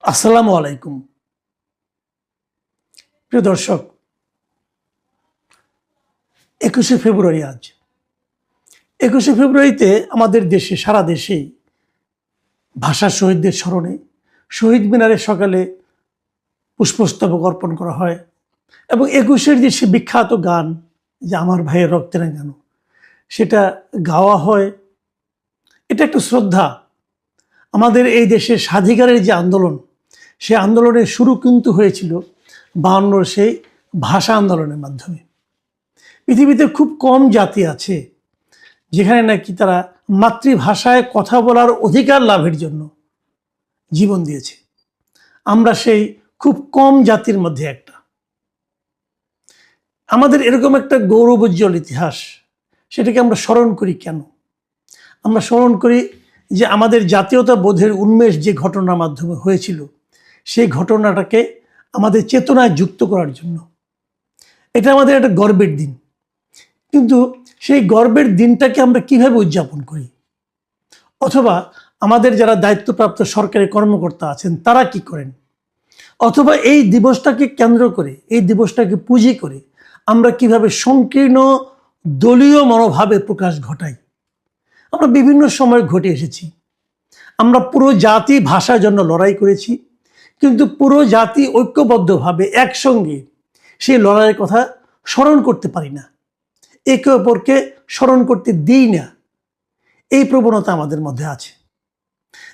আসসালামু আলাইকুম। প্রিয় দর্শক, 21শে ফেব্রুয়ারি আজ। 21শে ফেব্রুয়ারিতে আমাদের দেশে, সারা দেশেই ভাষা শহীদদের স্মরণে শহীদ মিনারে সকালে পুষ্পস্তবক অর্পণ করা হয় এবং 21-এর যে সে বিখ্যাত গান, যে আমার ভাইয়ের রক্তে রাঙানো, সেটা গাওয়া হয়। এটা একটা শ্রদ্ধা। আমাদের এই দেশের স্বাধিকারের যে আন্দোলন, সে আন্দোলনের শুরু কিন্তু হয়েছিল 52 সেই ভাষা আন্দোলনের মাধ্যমে। পৃথিবীতে খুব কম জাতি আছে যেখানে নাকি তারা মাতৃভাষায় কথা বলার অধিকার লাভের জন্য জীবন দিয়েছে। আমরা সেই খুব কম জাতির মধ্যে একটা। আমাদের এরকম একটা গৌরবোজ্জ্বল ইতিহাস, সেটাকে আমরা স্মরণ করি কেন? আমরা স্মরণ করি যে আমাদের জাতীয়তা বোধের উন্মেষ যে ঘটনার মাধ্যমে হয়েছিল, সেই ঘটনাটাকে আমাদের চেতনায় যুক্ত করার জন্য। এটা আমাদের একটা গর্বের দিন, কিন্তু সেই গর্বের দিনটাকে আমরা কিভাবে উদযাপন করি, অথবা আমাদের যারা দায়িত্বপ্রাপ্ত সরকারি কর্মকর্তা আছেন তারা কি করেন, অথবা এই দিবসটাকে কেন্দ্র করে, এই দিবসটাকে পুঁজি করে আমরা কিভাবে সংকীর্ণ দলীয় মনোভাবের প্রকাশ ঘটাই। আমরা বিভিন্ন সময় ঘটে এসেছি। আমরা পুরো জাতি ভাষার জন্য লড়াই করেছি, কিন্তু পুরো জাতি ঐক্যবদ্ধভাবে একসঙ্গে সেই লড়াইয়ের কথা স্মরণ করতে পারি না, একে অপরকে স্মরণ করতে দিই না। এই প্রবণতা আমাদের মধ্যে আছে।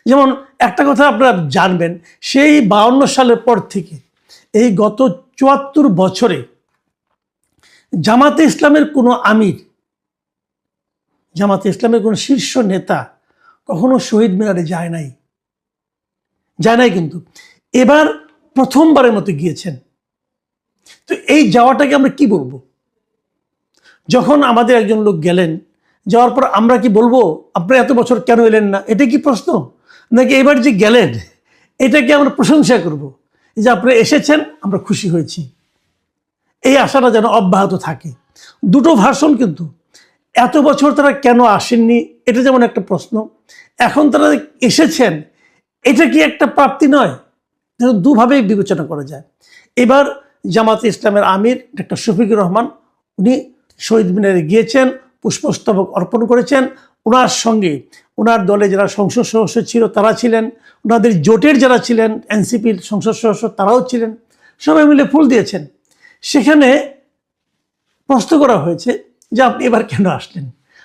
যেমন একটা কথা আপনারা জানবেন, সেই 52 সালের পর থেকে এই গত 74 বছরে জামাতে ইসলামের কোনো আমির, জামাতে ইসলামের কোনো শীর্ষ নেতা কখনো শহীদ মিনারে যায় নাই। কিন্তু এবার প্রথমবারের মতো গিয়েছেন। তো এই যাওয়াটাকে আমরা কি বলবো? যখন আমাদের একজন লোক গেলেন, যাওয়ার পর আমরা কি বলবো আপনারা এত বছর কেন এলেন না? এটা কি প্রশ্ন? নাকি এবার যে গেলেন এটাকে আমরা প্রশংসা করব যে আপনারা এসেছেন, আমরা খুশি হয়েছি? এই আশাটা যেন অব্যাহত থাকে। দুটো ভাষণ কিন্তু। এত বছর তারা কেন আসেননি, এটা যেমন একটা প্রশ্ন। এখন তারা এসেছেন, এটা কি একটা প্রাপ্তি নয়? দুভাবেই বিবেচনা করা যায়। এবার জামাতে ইসলামের আমির ডক্টর শফিকুর রহমান, উনি শহীদ মিনারে গিয়েছেন, পুষ্পস্তবক অর্পণ করেছেন। ওনার সঙ্গে ওনার দলে যারা সংসদ সদস্য ছিল তারা ছিলেন, ওনাদের জোটের যারা ছিলেন এনসিপির সংসদ সদস্য তারাও ছিলেন, সবাই মিলে ফুল দিয়েছেন। সেখানে প্রশ্ন করা হয়েছে যে আপনি এবার কেন আসলেন?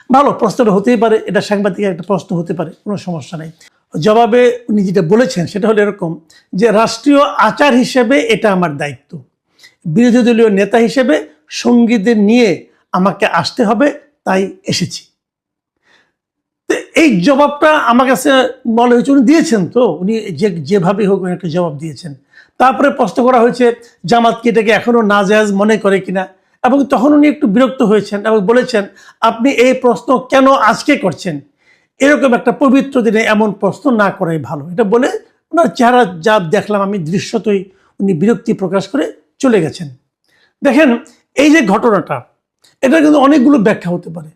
ভালো, প্রশ্নটা হতেই পারে, এটা সাংবাদিকের একটা প্রশ্ন হতে পারে, কোনো সমস্যা নেই। জবাবে উনি যেটা বলেছেন সেটা হলো এরকম যে রাষ্ট্রীয় আচার হিসেবে এটা আমার দায়িত্ব, বিরোধী দলীয় নেতা হিসেবে সঙ্গীদের নিয়ে আমাকে আসতে হবে, তাই এসেছি। এই জবাবটা আমার কাছে মনে হয়েছে উনি দিয়েছেন, তো উনি যেভাবে হোক একটা জবাব দিয়েছেন। তারপরে প্রশ্ন করা হয়েছে জামাতকে এটাকে এখনো নাজায়েজ মনে করে কিনা, এবং তখন উনি একটু বিরক্ত হয়েছেন এবং বলেছেন আপনি এই প্রশ্ন কেন আজকে করছেন? এরকম একটা পবিত্র দিনে এমন প্রশ্ন না করাই ভালো। এটা বলে ওনার চেহারা যা দেখলাম আমি দৃশ্যতই, উনি বিরক্তি প্রকাশ করে চলে গেছেন। দেখেন, এই যে ঘটনাটা, এটা কিন্তু অনেকগুলো ব্যাখ্যা হতে পারে,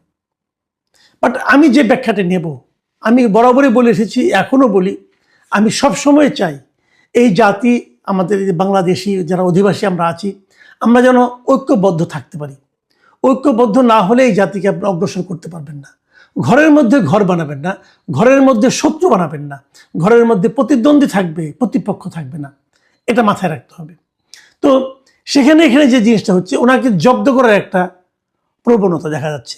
বাট আমি যে ব্যাখ্যাটা নেব, আমি বরাবরই বলে এসেছি, এখনও বলি, আমি সবসময় চাই এই জাতি, আমাদের বাংলাদেশি যারা অধিবাসী আমরা আছি, আমরা যেন ঐক্যবদ্ধ থাকতে পারি। ঐক্যবদ্ধ না হলে এই জাতিকে আপনি অগ্রসর করতে পারবেন না। ঘরের মধ্যে ঘর বানাবেন না, ঘরের মধ্যে শত্রু বানাবেন না, ঘরের মধ্যে প্রতিদ্বন্দ্বী থাকবে, প্রতিপক্ষ থাকবে না, এটা মাথায় রাখতে হবে। তো এখানে যে জিনিসটা হচ্ছে, ওনাকে জব্দ করার একটা প্রবণতা দেখা যাচ্ছে।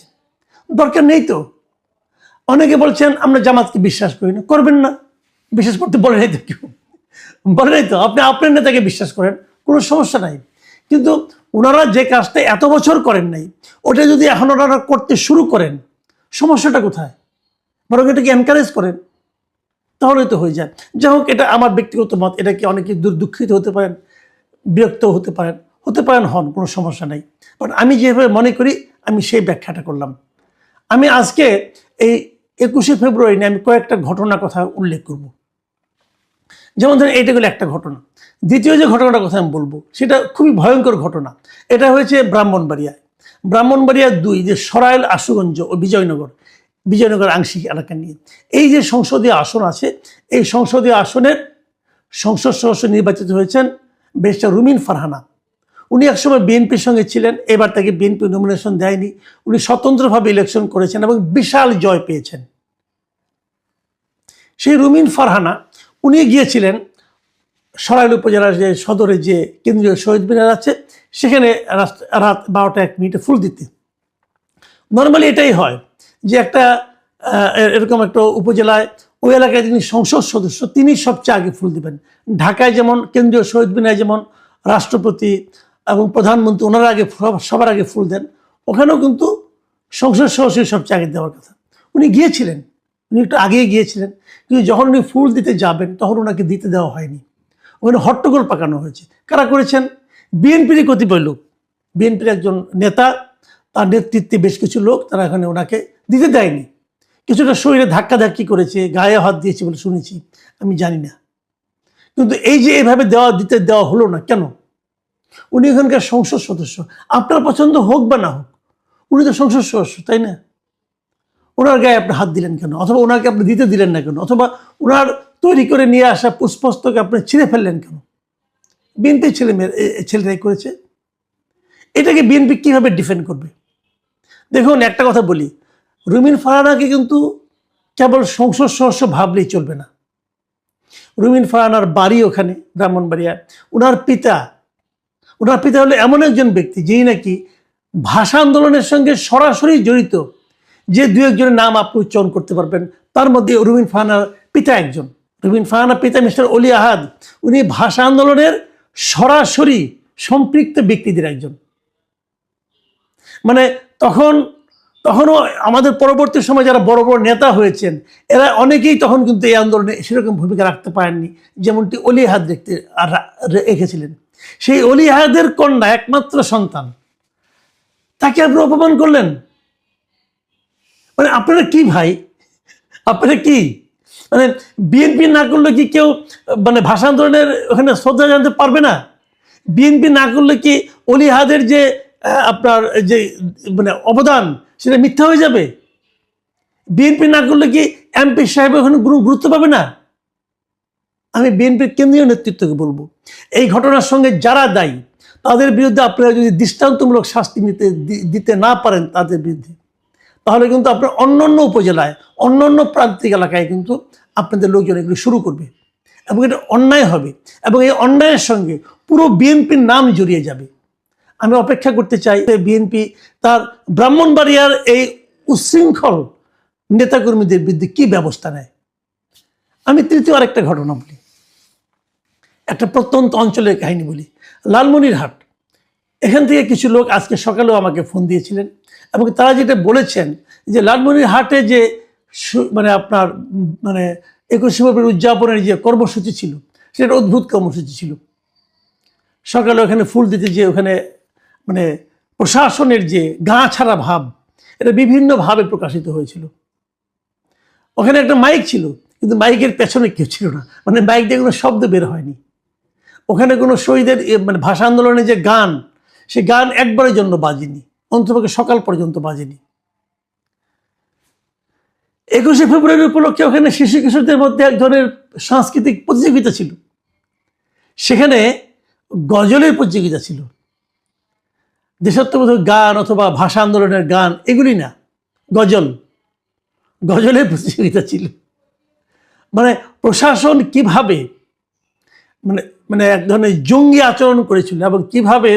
দরকার নেই তো। অনেকে বলছেন আমরা জামাতকে বিশ্বাস করি না, করবেন না, বিশ্বাস করতে বলে নাই তো কেউ, বলে নাই তো। আপনি আপনার নেতাকে বিশ্বাস করেন, কোনো সমস্যা নাই, কিন্তু ওনারা যে কাজটা এত বছর করেন নাই, ওটা যদি এখন ওনারা করতে শুরু করেন, সমস্যাটা কোথায়? বরং এটাকে এনকারেজ করেন, তাহলেই তো হয়ে যায়। যাই হোক, এটা আমার ব্যক্তিগত মত। এটাকে অনেকে দুঃখিত হতে পারেন, বিরক্ত হতে পারেন, হন, কোনো সমস্যা নাই। বাট আমি যেভাবে মনে করি, আমি সেই ব্যাখ্যাটা করলাম। আমি আজকে এই 21শে ফেব্রুয়ারি নিয়ে আমি কয়েকটা ঘটনার কথা উল্লেখ করব। যেমন ধরেন, এইটা হলো একটা ঘটনা। দ্বিতীয় যে ঘটনাটার কথা আমি বলবো, সেটা খুবই ভয়ঙ্কর ঘটনা। এটা হয়েছে ব্রাহ্মণবাড়িয়া 2, যে সরাইল, আশুগঞ্জ ও বিজয়নগর আংশিক এলাকা নিয়ে। এই যে সংসদীয় আসন আছে, এই সংসদীয় আসনের সংসদ সদস্য নির্বাচিত হয়েছেন ব্যারিস্টার রুমিন ফারহানা। উনি একসময় বিএনপির সঙ্গে ছিলেন, এবার তাকে বিএনপি নমিনেশন দেয়নি, উনি স্বতন্ত্রভাবে ইলেকশন করেছেন এবং বিশাল জয় পেয়েছেন। সেই রুমিন ফারহানা উনি গিয়েছিলেন সরাইল উপজেলার যে সদরে যে কেন্দ্রীয় শহীদ মিনার আছে সেখানে রাত 12:01 ফুল দিতে। নর্মালি এটাই হয় যে একটা এরকম একটা উপজেলায় ওই এলাকায় যিনি সংসদ সদস্য তিনি সবচেয়ে আগে ফুল দিবেন। ঢাকায় যেমন কেন্দ্রীয় শহীদ মিনারে যেমন রাষ্ট্রপতি এবং প্রধানমন্ত্রী ওনারা আগে সবার আগে ফুল দেন, ওখানেও কিন্তু সংসদ সদস্য সবচেয়ে আগে দেওয়ার কথা। উনি গিয়েছিলেন, উনি একটু আগেই গিয়েছিলেন, কিন্তু যখন উনি ফুল দিতে যাবেন তখন ওনাকে দিতে দেওয়া হয়নি। ওখানে হট্টগোল পাকানো হয়েছে। কারা করেছেন? বিএনপিরই কতিপয় লোক, বিএনপির একজন নেতা, তার নেতৃত্বে বেশ কিছু লোক, তারা এখানে ওনাকে দিতে দেয়নি। কিছুটা শরীরে ধাক্কাধাক্কি করেছে, গায়ে হাত দিয়েছে বলে শুনেছি, আমি জানি না। কিন্তু এই যে এভাবে দিতে দেওয়া হলো না কেন? উনি এখানকার সংসদ সদস্য, আপনার পছন্দ হোক বা না হোক, উনি তো সংসদ সদস্য, তাই না? ওনার গায়ে আপনি হাত দিলেন কেন? অথবা ওনাকে আপনি দিতে দিলেন না কেন? অথবা ওনার তৈরি করে নিয়ে আসা পুষ্পস্তকে আপনি ছিঁড়ে ফেললেন কেন? বিএনপি ছেলেরাই করেছে। এটাকে বিএনপি কিভাবে ডিফেন্ড করবে? দেখুন, একটা কথা বলি, রুমিন ফারহানাকে কিন্তু কেবল সংসদ সদস্য ভাবলেই চলবে না। রুমিন ফারহানার বাড়ি ওখানে ব্রাহ্মণবাড়িয়া। ওনার পিতা হলো এমন একজন ব্যক্তি যিনি নাকি ভাষা আন্দোলনের সঙ্গে সরাসরি জড়িত। যে দু একজনের নাম আপনি উচ্চারণ করতে পারবেন, তার মধ্যে রুমিন ফারহানার পিতা একজন। রুমিন ফারহানার পিতা মিস্টার অলি আহাদ, উনি ভাষা আন্দোলনের সরাসরি সম্পৃক্ত ব্যক্তিদের একজন। মানে তখনও আমাদের পরবর্তী সময় যারা বড় বড় নেতা হয়েছেন এরা অনেকেই তখন কিন্তু এই আন্দোলনে সেরকম ভূমিকা রাখতে পারেননি, যেমনটি অলি আহাদ রেখেছিলেন। সেই অলি আহাদের কন্যা, একমাত্র সন্তান, তাকে আপনি অপমান করলেন। মানে আপনারা কি ভাই, আপনারা কি মানে বিএনপি না করলে কি কেউ মানে ভাষা আন্দোলনের ওখানে শ্রদ্ধা জানাতে পারবে না? বিএনপি না করলে কি অলি আহাদের যে আপনার যে মানে অবদান সেটা মিথ্যা হয়ে যাবে? বিএনপি না করলে কি এমপি সাহেব ওখানে গুরুত্ব পাবে না? আমি বিএনপির কেন্দ্রীয় নেতৃত্বকে বলবো, এই ঘটনার সঙ্গে যারা দায়ী তাদের বিরুদ্ধে আপনারা যদি দৃষ্টান্তমূলক শাস্তি দিতে না পারেন তাদের বিরুদ্ধে, তাহলে কিন্তু আপনার অন্যান্য উপজেলায়, অন্যান্য প্রান্তিক এলাকায় কিন্তু আপনাদের লোকজন এগুলো শুরু করবে এবং এটা অন্যায় হবে এবং এই অন্যায়ের সঙ্গে পুরো বিএনপির নাম জড়িয়ে যাবে। আমি অপেক্ষা করতে চাই বিএনপি তার ব্রাহ্মণবাড়িয়ার এই উচ্ছৃঙ্খল নেতাকর্মীদের বিরুদ্ধে কি ব্যবস্থা নেয়। আমি তৃতীয় আরেকটা ঘটনা বলি, একটা প্রত্যন্ত অঞ্চলের কাহিনী বলি। লালমনিরহাট, এখান থেকে কিছু লোক আজকে সকালেও আমাকে ফোন দিয়েছিলেন এবং তারা যেটা বলেছেন যে লালমনিরহাটে যে মানে আপনার মানে 21শে ফেব্রুয়ারি উদযাপনের যে কর্মসূচি ছিল সেটা অদ্ভুত কর্মসূচি ছিল। সকালে ওখানে ফুল দিতে যে ওখানে মানে প্রশাসনের যে গা ছাড়া ভাব, এটা বিভিন্নভাবে প্রকাশিত হয়েছিল। ওখানে একটা মাইক ছিল, কিন্তু মাইকের পেছনে কেউ ছিল না, মানে মাইক দিয়ে কোনো শব্দ বের হয়নি। ওখানে কোনো শহীদের মানে ভাষা আন্দোলনের যে গান, সে গান একবারের জন্য বাজেনি, অন্ততপক্ষে সকাল পর্যন্ত বাজেনি। 21শে ফেব্রুয়ারি উপলক্ষে ওখানে শিশু কিশোরদের মধ্যে এক ধরনের সাংস্কৃতিক প্রতিযোগিতা ছিল, সেখানে গজলের প্রতিযোগিতা ছিল। দেশাত্মবোধক গান অথবা ভাষা আন্দোলনের গান এগুলি না, গজলের প্রতিযোগিতা ছিল। মানে প্রশাসন কিভাবে মানে মানে এক ধরনের জঙ্গি আচরণ করেছিল এবং কিভাবে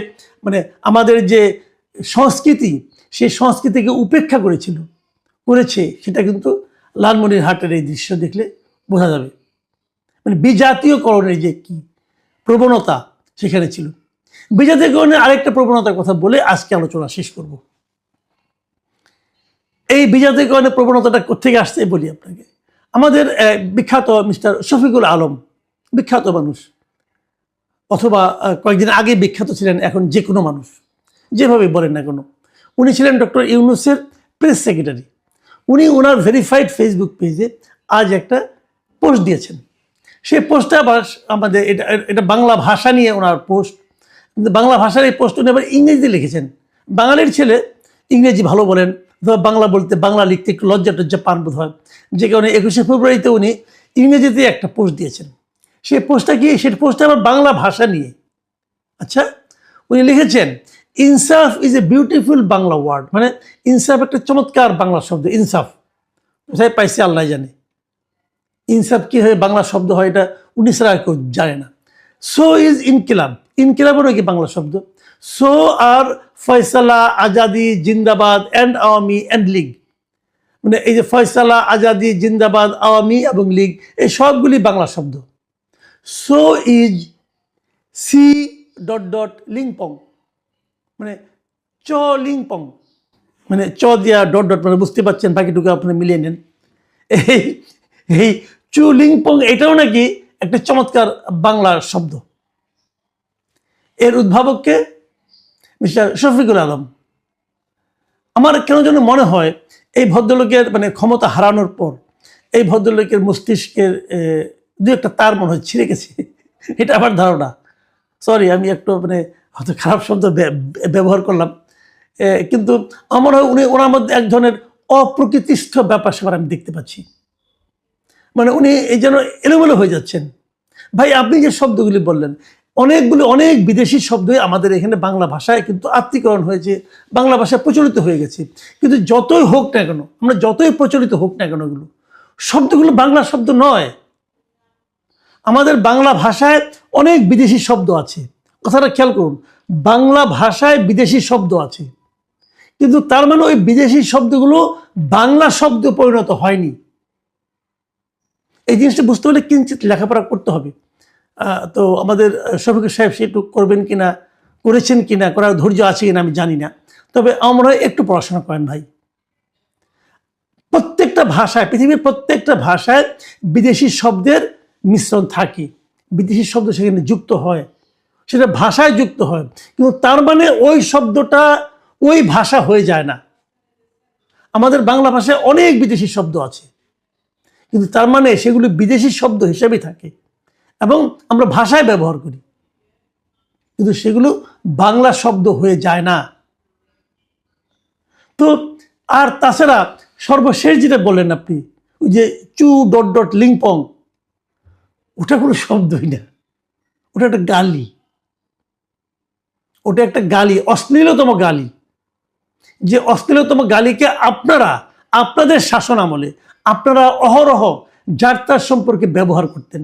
মানে আমাদের যে সংস্কৃতি সেই সংস্কৃতিকে উপেক্ষা করেছে সেটা কিন্তু লালমনিরহাটের এই দৃশ্য দেখলে বোঝা যাবে। মানে বিজাতীয়করণের যে কি প্রবণতা সেখানে ছিল। বিজাতীয়করণের আরেকটা প্রবণতার কথা বলে আজকে আলোচনা শেষ করব। এই বিজাতীয়করণের প্রবণতাটা কোথেকে আসছে বলি আপনাকে। আমাদের বিখ্যাত মিস্টার শফিকুল আলম, বিখ্যাত মানুষ, অথবা কয়েকদিন আগে বিখ্যাত ছিলেন, এখন যে কোনো মানুষ যেভাবে বলেন না কেন, উনি ছিলেন ডক্টর ইউনূসের প্রেস সেক্রেটারি। উনি ওনার ভেরিফাইড ফেসবুক পেজে আজ একটা পোস্ট দিয়েছেন। সেই পোস্টটা আবার আমাদের এটা বাংলা ভাষা নিয়ে ওনার পোস্ট, কিন্তু বাংলা ভাষার এই পোস্ট উনি আবার ইংরেজিতে লিখেছেন। বাঙালির ছেলে ইংরেজি ভালো বলেন, অথবা বাংলা লিখতে একটু লজ্জা পান বোধ হয়, যে কারণে 21শে ফেব্রুয়ারিতে উনি ইংরেজিতে একটা পোস্ট দিয়েছেন। সেই পোস্টটা কি, সেই পোস্টটা আবার বাংলা ভাষা নিয়ে। আচ্ছা, উনি লিখেছেন insaf is a beautiful Bangla word, মানে ইনসাফ একটা চমৎকার বাংলা শব্দ। ইনসাফ কোথায় পাইছে আল্লাহ জানে, ইনসাফ কি হয়ে বাংলা শব্দ হয় এটা উনি ছাড়া কেউ জানে না। সো ইজ ইনকিলাব, ইনকিলাবেরও কি বাংলা শব্দ। সো আর ফয়সালা, আজাদি, জিন্দাবাদ অ্যান্ড আওয়ামী অ্যান্ড লীগ, মানে এই যে ফয়সালা, আজাদি, জিন্দাবাদ, আওয়ামী এবং লীগ, এই সবগুলি বাংলা শব্দ। So is C dot dot লিংপং, মানে চ লিংপং, মানে চ দিয়া ডট ডট, মানে বুঝতে পারছেন, বাকিটুকু আপনি মিলিয়ে নেন। এই এই চু লিংপং এটাও নাকি একটা চমৎকার বাংলা শব্দ। এর উদ্ভাবককে মিস্টার শফিকুল আলম। আমার কেন যেন মনে হয় এই ভদ্রলোকের মানে ক্ষমতা হারানোর পর এই ভদ্রলোকের মস্তিষ্কের দু একটা তার মনে হয় ছিঁড়ে গেছে, এটা আমার ধারণা। সরি, আমি একটু মানে হয়তো খারাপ শব্দ ব্যবহার করলাম, কিন্তু আমার হয় উনি ওনার মধ্যে এক ধরনের অপ্রকৃতিস্থ ব্যাপার স্যাপার আমি দেখতে পাচ্ছি। মানে উনি এই যেন এলোমেলো হয়ে যাচ্ছেন। ভাই, আপনি যে শব্দগুলি বললেন, অনেক বিদেশি শব্দই আমাদের এখানে বাংলা ভাষায় কিন্তু আত্মীকরণ হয়েছে, বাংলা ভাষায় প্রচলিত হয়ে গেছে। কিন্তু যতই হোক না কেন, আমরা যতই প্রচলিত হোক না কেন, এগুলো শব্দগুলো বাংলা শব্দ নয়। আমাদের বাংলা ভাষায় অনেক বিদেশি শব্দ আছে, কথাটা খেয়াল করুন। বাংলা ভাষায় বিদেশি শব্দ আছে, কিন্তু তার মানে ওই বিদেশি শব্দগুলো বাংলা শব্দ পরিণত হয়নি। এই জিনিসটা বুঝতে হলে কিঞ্চিত লেখাপড়া করতে হবে। তো আমাদের শফিকুল সাহেব সেটু করবেন কিনা, করেছেন কিনা, করার ধৈর্য আছে কিনা আমি জানি না। তবে আমরা একটু পড়াশোনা করেন ভাই। প্রত্যেকটা ভাষায়, পৃথিবীর প্রত্যেকটা ভাষায় বিদেশি শব্দের মিশ্রণ থাকে, বিদেশি শব্দ সেখানে যুক্ত হয়, সেটা ভাষায় যুক্ত হয়, কিন্তু তার মানে ওই শব্দটা ওই ভাষা হয়ে যায় না। আমাদের বাংলা ভাষায় অনেক বিদেশি শব্দ আছে, কিন্তু তার মানে সেগুলো বিদেশি শব্দ হিসেবেই থাকে এবং আমরা ভাষায় ব্যবহার করি, কিন্তু সেগুলো বাংলা শব্দ হয়ে যায় না। তো আর তাছাড়া সর্বশেষ যেটা বললেন আপনি, ওই যে চু ডট ডট লিংপং, ওটা কোনো শব্দই না, ওটা একটা গালি, ওটা একটা গালি, অশ্লীলতম গালি। যে অশ্লীলতম গালিকে আপনারা আপনাদের শাসন আমলে আপনারা অহরহ যাত্রার সম্পর্কে ব্যবহার করতেন,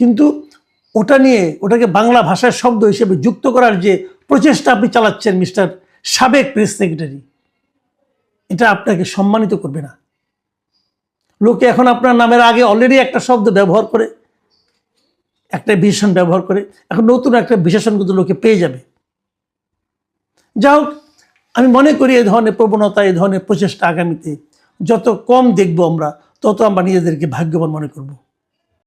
কিন্তু ওটা নিয়ে ওটাকে বাংলা ভাষার শব্দ হিসেবে যুক্ত করার যে প্রচেষ্টা আপনি চালাচ্ছেন মিস্টার সাবেক প্রেস সেক্রেটারি, এটা আপনাকে সম্মানিত করবে না। লোকে এখন আপনার নামের আগে অলরেডি একটা শব্দ ব্যবহার করে, একটা বিশেষণ ব্যবহার করে, এখন নতুন একটা বিশেষণ কিন্তু লোকে পেয়ে যাবে। যা হোক, আমি মনে করি এই ধরনের প্রবণতা, এই ধরনের প্রচেষ্টা আগামীতে যত কম দেখব আমরা, তত আমরা নিজেদেরকে ভাগ্যবান মনে করব।